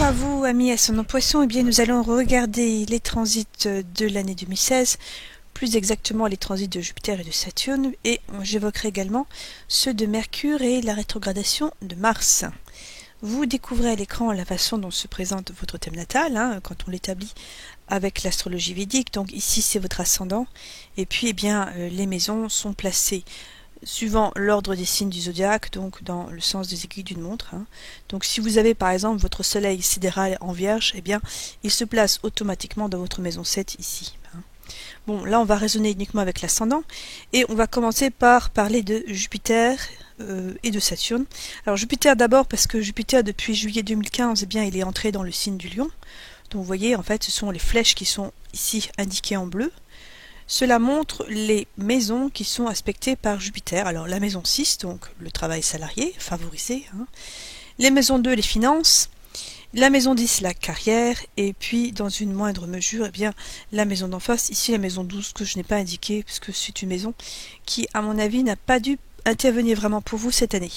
à vous, amis ascendant Poisson. Eh bien, nous allons regarder les transits de l'année 2016, plus exactement les transits de Jupiter et de Saturne, et j'évoquerai également ceux de Mercure et la rétrogradation de Mars. Vous découvrez à l'écran la façon dont se présente votre thème natal, quand on l'établit avec l'astrologie védique. Donc ici, c'est votre ascendant, et puis les maisons sont placées suivant l'ordre des signes du zodiaque, donc dans le sens des aiguilles d'une montre. Donc si vous avez par exemple votre soleil sidéral en Vierge, il se place automatiquement dans votre maison 7 ici. Bon, là on va raisonner uniquement avec l'ascendant, et on va commencer par parler de Jupiter et de Saturne. Alors Jupiter d'abord, parce que Jupiter depuis juillet 2015, il est entré dans le signe du Lion. Donc vous voyez, en fait, ce sont les flèches qui sont ici indiquées en bleu. Cela montre les maisons qui sont aspectées par Jupiter. Alors la maison 6, donc le travail salarié, favorisé. Les maisons 2, les finances. La maison 10, la carrière. Et puis, dans une moindre mesure, la maison d'en face. Ici, la maison 12, que je n'ai pas indiquée, puisque c'est une maison qui, à mon avis, n'a pas dû intervenir vraiment pour vous cette année.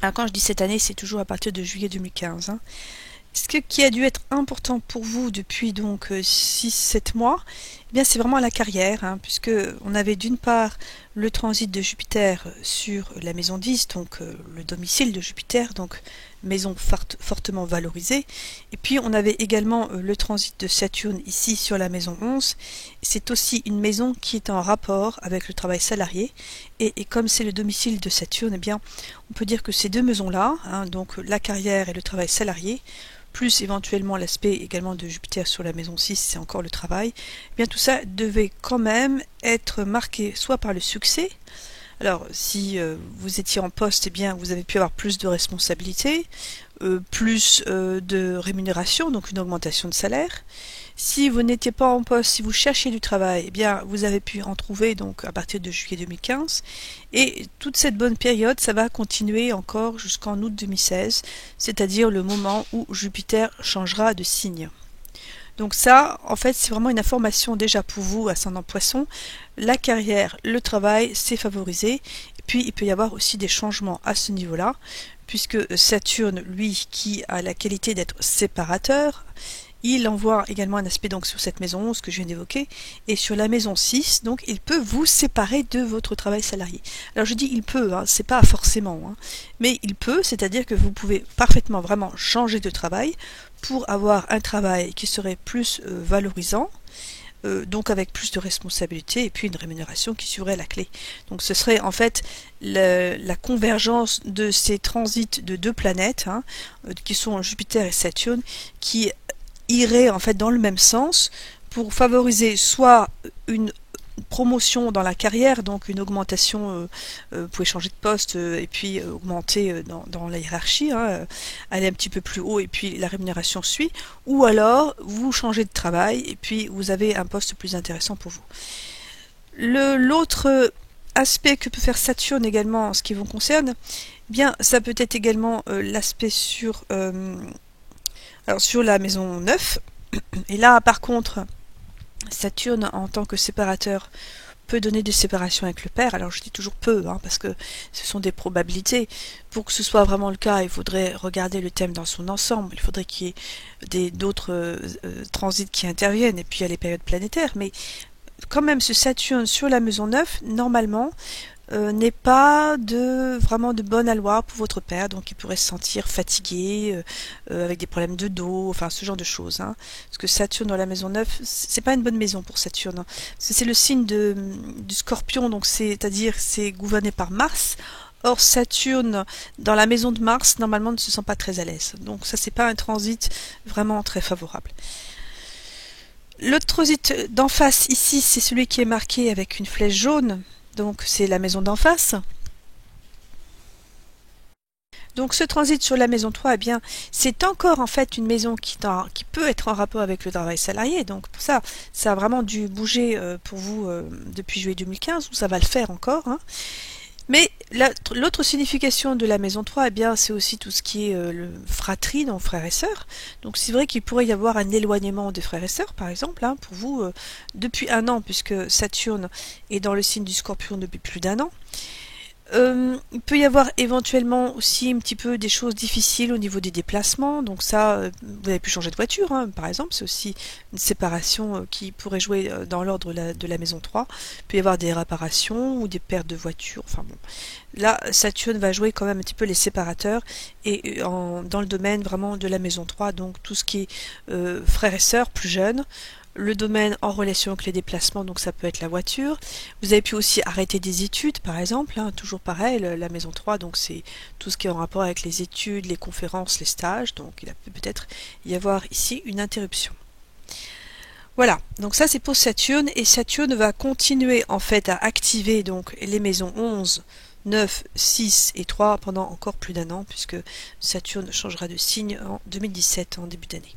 Alors quand je dis cette année, c'est toujours à partir de juillet 2015. Ce qui a dû être important pour vous depuis donc 6-7 mois, c'est vraiment la carrière, puisque on avait d'une part le transit de Jupiter sur la maison 10, donc le domicile de Jupiter, donc maison fortement valorisée, et puis on avait également le transit de Saturne ici sur la maison 11. C'est aussi une maison qui est en rapport avec le travail salarié, et comme c'est le domicile de Saturne, on peut dire que ces deux maisons-là, donc la carrière et le travail salarié, plus éventuellement l'aspect également de Jupiter sur la maison 6, c'est encore le travail, tout ça devait quand même être marqué soit par le succès. Alors si vous étiez en poste, vous avez pu avoir plus de responsabilités, plus de rémunération, donc une augmentation de salaire. Si vous n'étiez pas en poste, si vous cherchiez du travail, vous avez pu en trouver donc à partir de juillet 2015. Et toute cette bonne période, ça va continuer encore jusqu'en août 2016, c'est-à-dire le moment où Jupiter changera de signe. Donc ça, en fait, c'est vraiment une information déjà pour vous, ascendant Poisson. La carrière, le travail, c'est favorisé. Et puis, il peut y avoir aussi des changements à ce niveau-là, puisque Saturne, lui, qui a la qualité d'être séparateur, il envoie également un aspect donc sur cette maison 11 que je viens d'évoquer, et sur la maison 6, donc il peut vous séparer de votre travail salarié. Alors je dis il peut, c'est pas forcément, mais il peut, c'est-à-dire que vous pouvez parfaitement vraiment changer de travail pour avoir un travail qui serait plus valorisant, donc avec plus de responsabilités, et puis une rémunération qui serait la clé. Donc ce serait en fait la convergence de ces transits de deux planètes, qui sont Jupiter et Saturne, qui irait en fait dans le même sens pour favoriser soit une promotion dans la carrière, donc une augmentation, vous pouvez changer de poste et puis augmenter dans la hiérarchie, aller un petit peu plus haut et puis la rémunération suit, ou alors vous changez de travail et puis vous avez un poste plus intéressant pour vous. L'autre aspect que peut faire Saturne également en ce qui vous concerne, ça peut être également l'aspect sur la maison 9, et là par contre Saturne en tant que séparateur peut donner des séparations avec le père. Alors je dis toujours peu, parce que ce sont des probabilités. Pour que ce soit vraiment le cas, il faudrait regarder le thème dans son ensemble, il faudrait qu'il y ait d'autres transits qui interviennent, et puis il y a les périodes planétaires, mais quand même ce Saturne sur la maison 9, normalement, n'est pas vraiment de bonne aloi pour votre père, donc il pourrait se sentir fatigué, avec des problèmes de dos, enfin ce genre de choses. Parce que Saturne dans la maison 9, c'est pas une bonne maison pour Saturne. Parce que c'est le signe du Scorpion, donc c'est-à-dire c'est gouverné par Mars. Or Saturne dans la maison de Mars, normalement ne se sent pas très à l'aise. Donc ça c'est pas un transit vraiment très favorable. Le transit d'en face ici, c'est celui qui est marqué avec une flèche jaune. Donc c'est la maison d'en face. Donc ce transit sur la maison 3, c'est encore en fait une maison qui peut être en rapport avec le travail salarié. Donc pour ça, ça a vraiment dû bouger pour vous depuis juillet 2015, ou ça va le faire encore. Mais l'autre signification de la maison 3, c'est aussi tout ce qui est le fratrie, donc frères et sœurs. Donc c'est vrai qu'il pourrait y avoir un éloignement des frères et sœurs, par exemple, pour vous, depuis 1 an, puisque Saturne est dans le signe du Scorpion depuis plus d'1 an. Il peut y avoir éventuellement aussi un petit peu des choses difficiles au niveau des déplacements. Donc ça, vous avez pu changer de voiture, hein, par exemple. C'est aussi une séparation qui pourrait jouer dans l'ordre de la maison 3. Il peut y avoir des réparations ou des pertes de voitures. Enfin bon. Là, Saturne va jouer quand même un petit peu les séparateurs et dans le domaine vraiment de la maison 3. Donc tout ce qui est frères et sœurs plus jeunes. Le domaine en relation avec les déplacements, donc ça peut être la voiture. Vous avez pu aussi arrêter des études, par exemple, hein, toujours pareil, la maison 3, donc c'est tout ce qui est en rapport avec les études, les conférences, les stages, donc il a peut-être y avoir ici une interruption. Voilà, donc ça c'est pour Saturne, et Saturne va continuer en fait à activer donc les maisons 11, 9, 6 et 3 pendant encore plus d'un an, puisque Saturne changera de signe en 2017, en début d'année.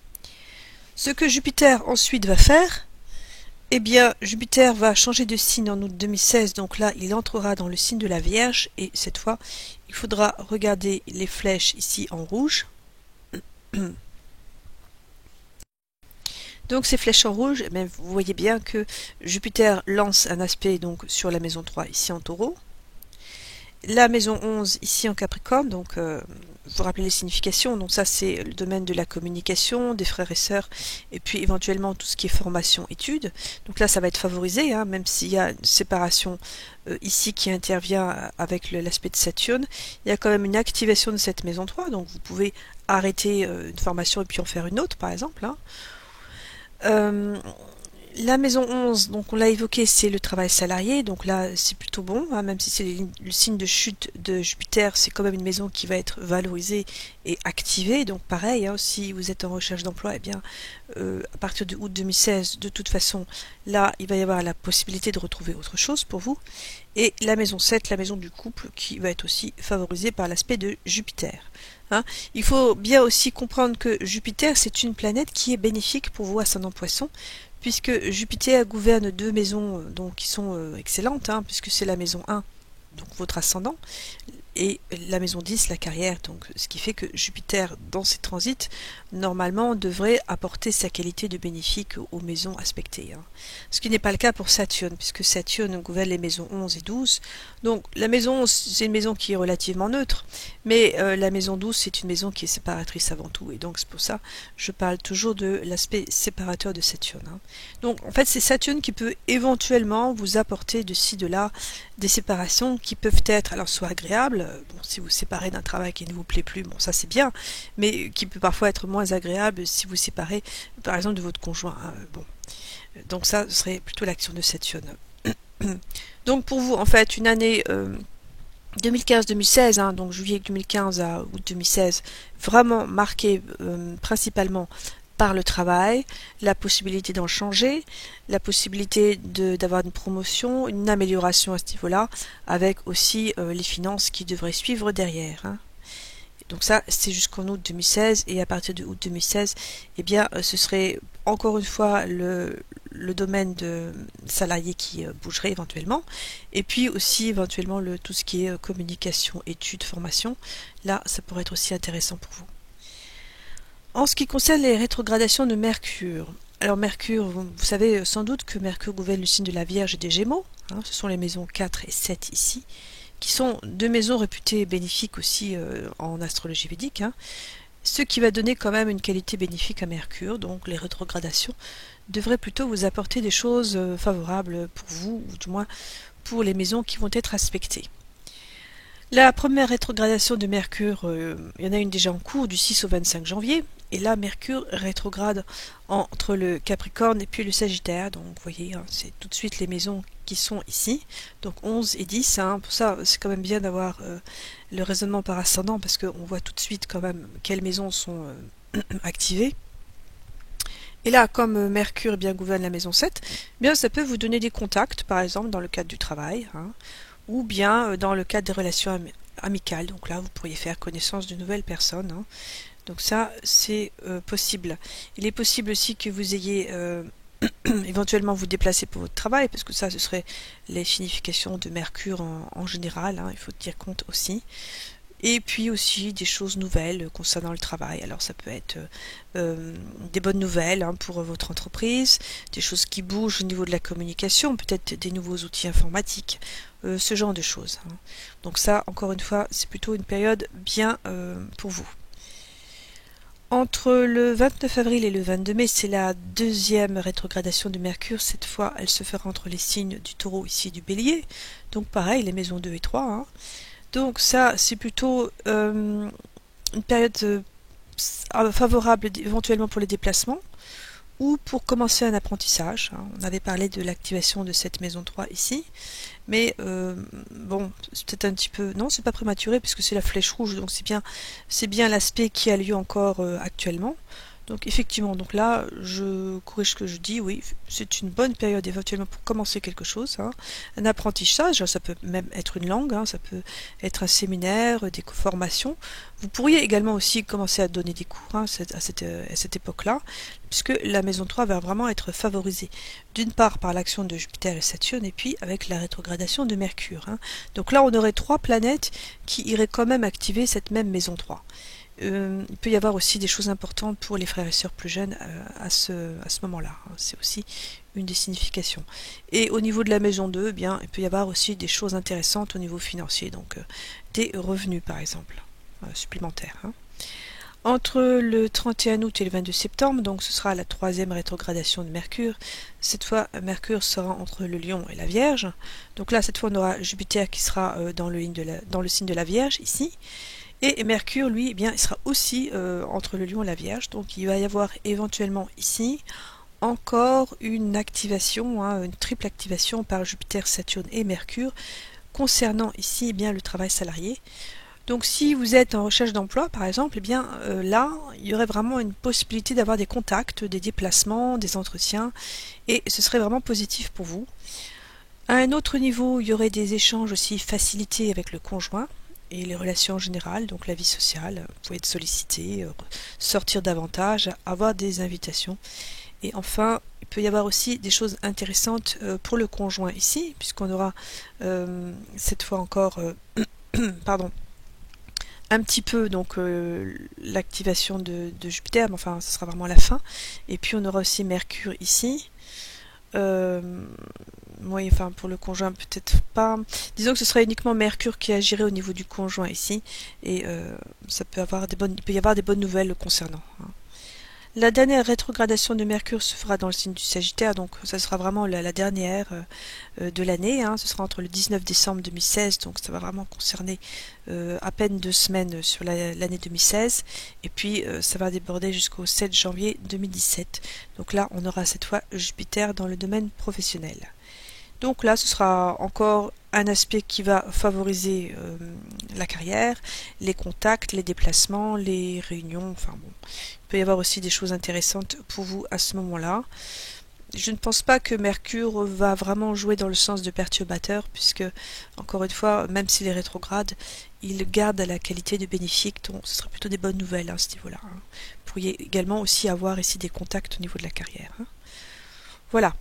Ce que Jupiter ensuite va faire, eh bien Jupiter va changer de signe en août 2016, donc là il entrera dans le signe de la Vierge, et cette fois il faudra regarder les flèches ici en rouge. Donc ces flèches en rouge, eh bien, vous voyez bien que Jupiter lance un aspect donc sur la maison 3 ici en Taureau. La maison 11 ici en Capricorne, donc vous rappelez les significations, donc ça c'est le domaine de la communication, des frères et sœurs, et puis éventuellement tout ce qui est formation, études. Donc là ça va être favorisé, hein, même s'il y a une séparation ici qui intervient avec l'aspect de Saturne, il y a quand même une activation de cette maison 3, donc vous pouvez arrêter une formation et puis en faire une autre par exemple. Hein. La maison 11, donc on l'a évoqué, c'est le travail salarié, donc là c'est plutôt bon, hein, même si c'est le signe de chute de Jupiter, c'est quand même une maison qui va être valorisée et activée, donc pareil, hein, si vous êtes en recherche d'emploi, eh bien à partir de août 2016, de toute façon, là il va y avoir la possibilité de retrouver autre chose pour vous, et la maison 7, la maison du couple, qui va être aussi favorisée par l'aspect de Jupiter. Hein. Il faut bien aussi comprendre que Jupiter, c'est une planète qui est bénéfique pour vous, ascendant Poisson, puisque Jupiter gouverne deux maisons donc, qui sont excellentes, hein, puisque c'est la maison 1, donc votre ascendant, et la maison 10, la carrière, donc ce qui fait que Jupiter, dans ses transits, normalement devrait apporter sa qualité de bénéfique aux maisons aspectées. Hein. Ce qui n'est pas le cas pour Saturne, puisque Saturne gouverne les maisons 11 et 12. Donc la maison 11, c'est une maison qui est relativement neutre, mais la maison 12, c'est une maison qui est séparatrice avant tout, et donc c'est pour ça que je parle toujours de l'aspect séparateur de Saturne. Hein. Donc en fait, c'est Saturne qui peut éventuellement vous apporter de ci, de là, des séparations qui peuvent être alors soit agréables, bon, si vous vous séparez d'un travail qui ne vous plaît plus, bon ça c'est bien, mais qui peut parfois être moins agréable si vous séparez par exemple de votre conjoint. Hein, bon. Donc ça ce serait plutôt l'action de Saturne. Donc pour vous en fait une année 2015-2016, hein, donc juillet 2015 à août 2016, vraiment marquée principalement par le travail, la possibilité d'en changer, la possibilité d'avoir une promotion, une amélioration à ce niveau-là, avec aussi les finances qui devraient suivre derrière. Hein. Donc ça, c'est jusqu'en août 2016, et à partir de août 2016, eh bien, ce serait encore une fois le domaine de salarié qui bougerait éventuellement, et puis aussi éventuellement tout ce qui est communication, études, formation. Là, ça pourrait être aussi intéressant pour vous. En ce qui concerne les rétrogradations de Mercure, alors Mercure, vous savez sans doute que Mercure gouverne le signe de la Vierge et des Gémeaux, hein, ce sont les maisons 4 et 7 ici, qui sont deux maisons réputées bénéfiques aussi en astrologie védique, hein, ce qui va donner quand même une qualité bénéfique à Mercure, donc les rétrogradations devraient plutôt vous apporter des choses favorables pour vous, ou du moins pour les maisons qui vont être aspectées. La première rétrogradation de Mercure, il y en a une déjà en cours du 6 au 25 janvier, et là Mercure rétrograde entre le Capricorne et puis le Sagittaire, donc vous voyez, hein, c'est tout de suite les maisons qui sont ici, donc 11 et 10, hein, pour ça c'est quand même bien d'avoir le raisonnement par ascendant, parce qu'on voit tout de suite quand même quelles maisons sont activées. Et là, comme Mercure bien gouverne la maison 7, bien ça peut vous donner des contacts, par exemple dans le cadre du travail, hein, ou bien dans le cadre des relations amicales. Donc là, vous pourriez faire connaissance de nouvelles personnes. Hein. Donc ça, c'est possible. Il est possible aussi que vous ayez éventuellement vous déplacer pour votre travail, parce que ça, ce serait les significations de Mercure en général. Hein, il faut tenir compte aussi. Et puis aussi des choses nouvelles concernant le travail. Alors ça peut être des bonnes nouvelles pour votre entreprise, des choses qui bougent au niveau de la communication, peut-être des nouveaux outils informatiques, ce genre de choses. Donc ça, encore une fois, c'est plutôt une période bien pour vous. Entre le 29 avril et le 22 mai, c'est la deuxième rétrogradation de Mercure. Cette fois, elle se fera entre les signes du Taureau ici et du Bélier. Donc pareil, les maisons 2 et 3. Donc ça, c'est plutôt une période favorable éventuellement pour les déplacements ou pour commencer un apprentissage. On avait parlé de l'activation de cette maison 3 ici, mais bon, c'est peut-être un petit peu... Non, c'est pas prématuré puisque c'est la flèche rouge, donc c'est bien l'aspect qui a lieu encore actuellement. Donc effectivement, donc là, je corrige ce que je dis, oui, c'est une bonne période éventuellement pour commencer quelque chose. Un apprentissage, ça peut même être une langue, ça peut être un séminaire, des formations. Vous pourriez également aussi commencer à donner des cours à cette époque-là, puisque la maison 3 va vraiment être favorisée, d'une part par l'action de Jupiter et Saturne, et puis avec la rétrogradation de Mercure. Donc là, on aurait 3 planètes qui iraient quand même activer cette même maison 3. Il peut y avoir aussi des choses importantes pour les frères et sœurs plus jeunes à ce moment-là. C'est aussi une des significations. Et au niveau de la maison 2, eh bien, il peut y avoir aussi des choses intéressantes au niveau financier, donc des revenus par exemple, supplémentaires. Entre le 31 août et le 22 septembre, donc ce sera la 3e rétrogradation de Mercure. Cette fois, Mercure sera entre le Lion et la Vierge. Donc là, cette fois, on aura Jupiter qui sera dans le signe de la Vierge, ici. Et Mercure, lui, eh bien, il sera aussi entre le Lion et la Vierge. Donc il va y avoir éventuellement ici encore une activation, une triple activation par Jupiter, Saturne et Mercure, concernant ici eh bien, le travail salarié. Donc si vous êtes en recherche d'emploi, par exemple, eh bien, là, il y aurait vraiment une possibilité d'avoir des contacts, des déplacements, des entretiens, et ce serait vraiment positif pour vous. À un autre niveau, il y aurait des échanges aussi facilités avec le conjoint, et les relations en général, donc la vie sociale, vous pouvez être sollicité, sortir davantage, avoir des invitations. Et enfin, il peut y avoir aussi des choses intéressantes pour le conjoint ici, puisqu'on aura cette fois encore pardon, un petit peu donc l'activation de Jupiter, mais enfin ce sera vraiment la fin. Et puis on aura aussi Mercure ici. Oui, enfin pour le conjoint peut-être pas. Disons que ce serait uniquement Mercure qui agirait au niveau du conjoint ici, et il peut y avoir des bonnes nouvelles le concernant. La dernière rétrogradation de Mercure se fera dans le signe du Sagittaire, donc ça sera vraiment la dernière de l'année. Ce sera entre le 19 décembre 2016, donc ça va vraiment concerner à peine 2 semaines sur l'année 2016, et puis ça va déborder jusqu'au 7 janvier 2017. Donc là, on aura cette fois Jupiter dans le domaine professionnel. Donc là, ce sera encore un aspect qui va favoriser la carrière, les contacts, les déplacements, les réunions, enfin bon. Il peut y avoir aussi des choses intéressantes pour vous à ce moment-là. Je ne pense pas que Mercure va vraiment jouer dans le sens de perturbateur, puisque, encore une fois, même s'il est rétrograde, il garde la qualité de bénéfique, donc ce serait plutôt des bonnes nouvelles à ce niveau-là. Vous pourriez également aussi avoir ici des contacts au niveau de la carrière. Voilà.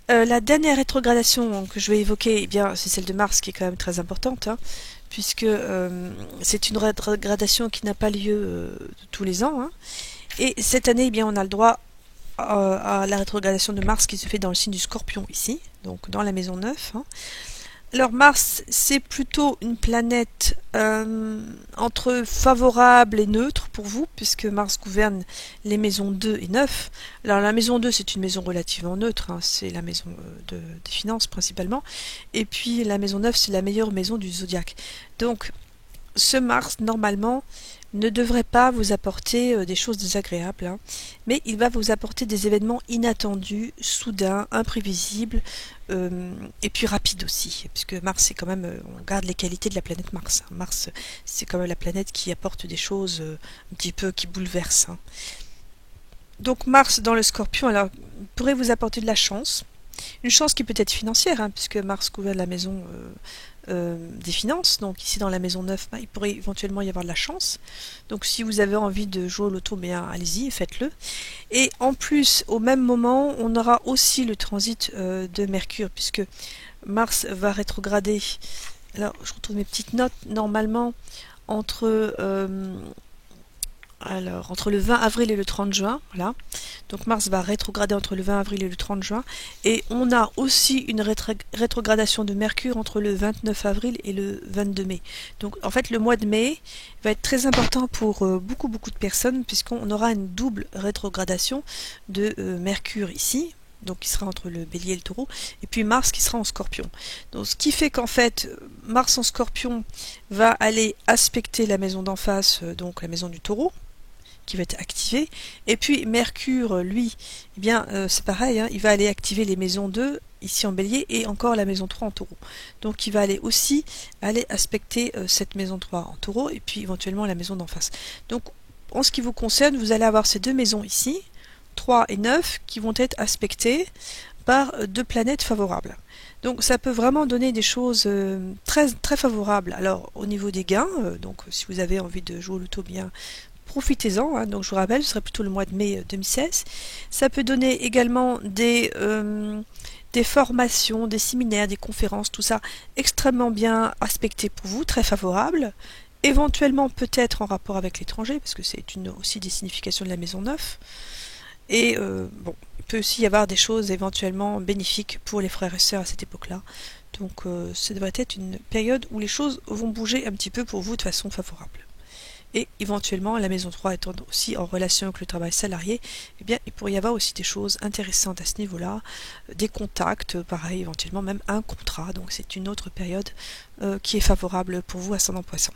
La dernière rétrogradation que je vais évoquer, eh bien, c'est celle de Mars qui est quand même très importante, puisque c'est une rétrogradation qui n'a pas lieu tous les ans. Et cette année, eh bien, on a le droit à la rétrogradation de Mars qui se fait dans le signe du Scorpion ici, donc dans la maison 9. Alors Mars, c'est plutôt une planète entre favorable et neutre pour vous, puisque Mars gouverne les maisons 2 et 9. Alors la maison 2, c'est une maison relativement neutre, c'est la maison des finances principalement, et puis la maison 9, c'est la meilleure maison du zodiaque. Donc ce Mars, normalement, ne devrait pas vous apporter des choses désagréables, mais il va vous apporter des événements inattendus, soudains, imprévisibles, et puis rapides aussi, puisque Mars, c'est quand même, on garde les qualités de la planète Mars. Mars, c'est quand même la planète qui apporte des choses un petit peu qui bouleversent. Donc Mars dans le Scorpion, alors, pourrait vous apporter de la chance. Une chance qui peut être financière, puisque Mars gouverne la maison des finances, donc ici dans la maison 9, il pourrait éventuellement y avoir de la chance. Donc si vous avez envie de jouer au loto, bien allez-y, faites-le. Et en plus, au même moment, on aura aussi le transit de Mercure, puisque Mars va rétrograder alors je retrouve mes petites notes, normalement entre entre le 20 avril et le 30 juin, voilà. Donc Mars va rétrograder entre le 20 avril et le 30 juin. Et on a aussi une rétrogradation de Mercure entre le 29 avril et le 22 mai. Donc en fait le mois de mai va être très important pour beaucoup de personnes, puisqu'on aura une double rétrogradation de Mercure ici. Donc qui sera entre le Bélier et le Taureau, et puis Mars qui sera en Scorpion. Donc ce qui fait qu'en fait Mars en Scorpion va aller aspecter la maison d'en face, donc la maison du Taureau, qui va être activé, et puis Mercure, lui, eh bien c'est pareil, hein, il va aller activer les maisons 2 ici en Bélier et encore la maison 3 en Taureau. Donc il va aller aussi aspecter cette maison 3 en Taureau et puis éventuellement la maison d'en face. Donc en ce qui vous concerne, vous allez avoir ces deux maisons ici, 3 et 9, qui vont être aspectées par deux planètes favorables. Donc ça peut vraiment donner des choses très favorables. Alors au niveau des gains, donc si vous avez envie de jouer au loto, bien profitez-en, hein. Donc je vous rappelle, ce serait plutôt le mois de mai 2016. Ça peut donner également des formations, des séminaires, des conférences, tout ça extrêmement bien aspecté pour vous, très favorable. Éventuellement peut-être en rapport avec l'étranger, parce que c'est aussi des significations de la maison 9. Et bon, il peut aussi y avoir des choses éventuellement bénéfiques pour les frères et sœurs à cette époque-là. Donc ça devrait être une période où les choses vont bouger un petit peu pour vous de façon favorable. Et éventuellement, la maison 3 étant aussi en relation avec le travail salarié, eh bien, il pourrait y avoir aussi des choses intéressantes à ce niveau-là, des contacts, pareil, éventuellement même un contrat. Donc c'est une autre période qui est favorable pour vous, ascendant Poisson.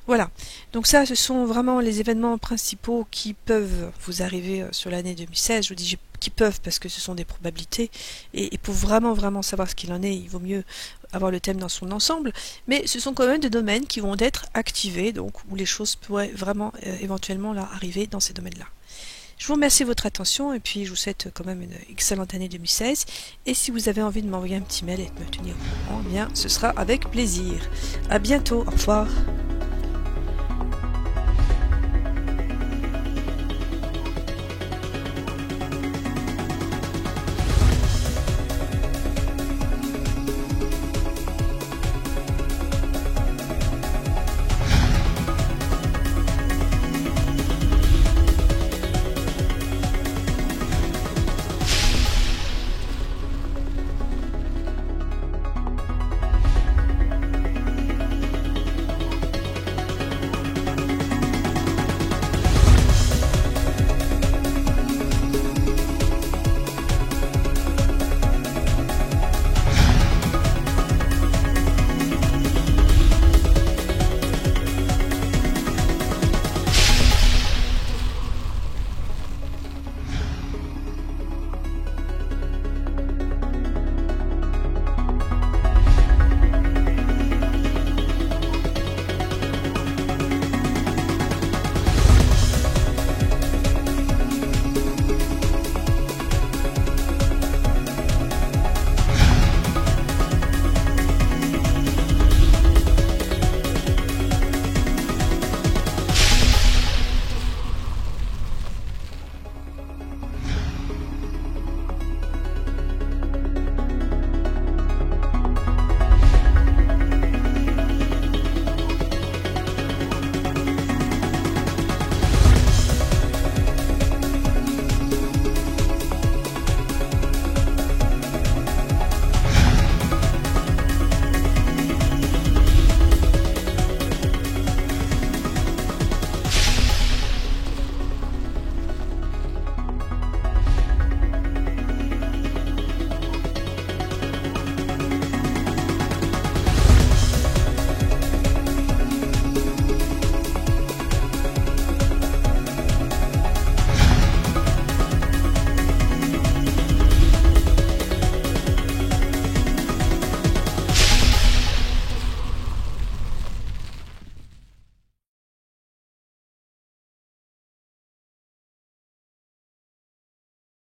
Voilà, donc ça ce sont vraiment les événements principaux qui peuvent vous arriver sur l'année 2016. Je vous dis qui peuvent parce que ce sont des probabilités, et pour vraiment savoir ce qu'il en est, il vaut mieux avoir le thème dans son ensemble, mais ce sont quand même des domaines qui vont être activés, donc où les choses pourraient vraiment éventuellement là arriver dans ces domaines-là. Je vous remercie de votre attention et puis je vous souhaite quand même une excellente année 2016. Et si vous avez envie de m'envoyer un petit mail et de me tenir au courant, eh bien ce sera avec plaisir. À bientôt, au revoir.